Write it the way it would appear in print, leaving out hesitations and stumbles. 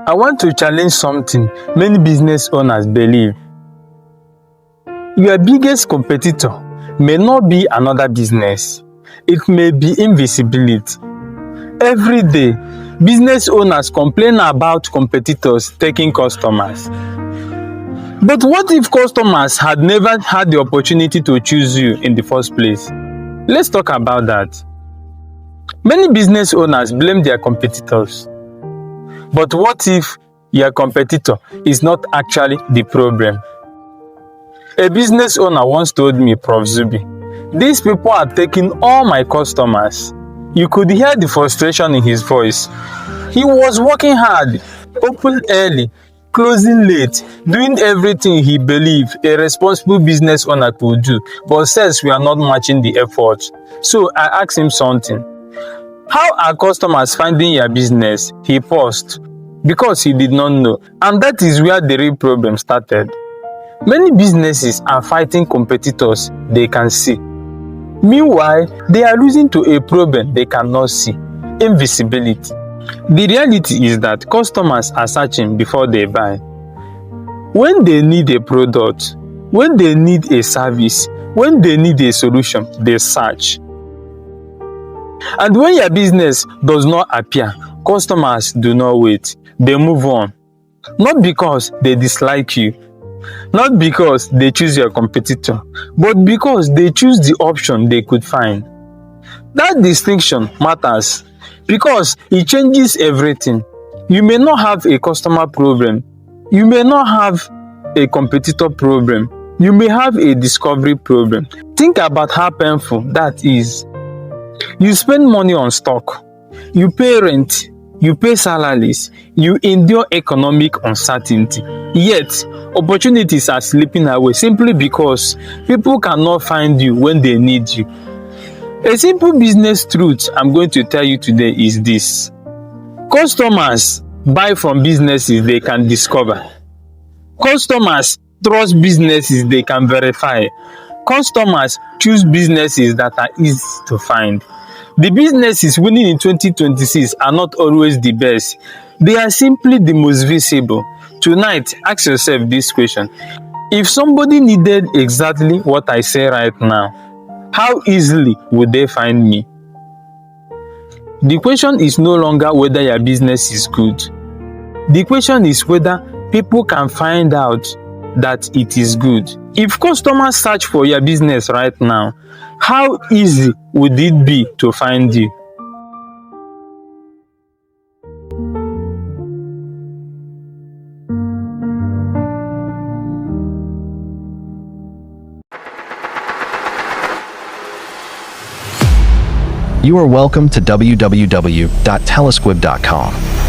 I want to challenge something many business owners believe. Your biggest competitor may not be another business. It may be invisibility. Every day, business owners complain about competitors taking customers. But what if customers had never had the opportunity to choose you in the first place? Let's talk about that. Many business owners blame their competitors. But what if your competitor is not actually the problem? A business owner once told me, Prof Zubby, these people are taking all my customers. You could hear the frustration in his voice. He was working hard, open early, closing late, doing everything he believed a responsible business owner could do, but says we are not matching the effort. So I asked him something. How are customers finding your business? He paused because he did not know, and that is where the real problem started. Many businesses are fighting competitors they can see. Meanwhile, they are losing to a problem they cannot see: invisibility. The reality is that customers are searching before they buy. When they need a product, when they need a service, when they need a solution, they search. And when your business does not appear, customers do not wait. They move on. Not because they dislike you, not because they choose your competitor, but because they choose the option they could find. That distinction matters because it changes everything. You may not have a customer problem. You may not have a competitor problem. You may have a discovery problem. Think about how painful that is. You spend money on stock. You pay rent. You pay salaries. You endure economic uncertainty. Yet, opportunities are slipping away simply because people cannot find you when they need you. A simple business truth I'm going to tell you today is this: customers buy from businesses they can discover. Customers trust businesses they can verify. Customers choose businesses that are easy to find. The businesses winning in 2026 are not always the best. They are simply the most visible. Tonight, ask yourself this question: if somebody needed exactly what I say right now, how easily would they find me? The question is no longer whether your business is good. The question is whether people can find out that it is good. If customers search for your business right now, how easy would it be to find you? You are welcome to www.telesquib.com.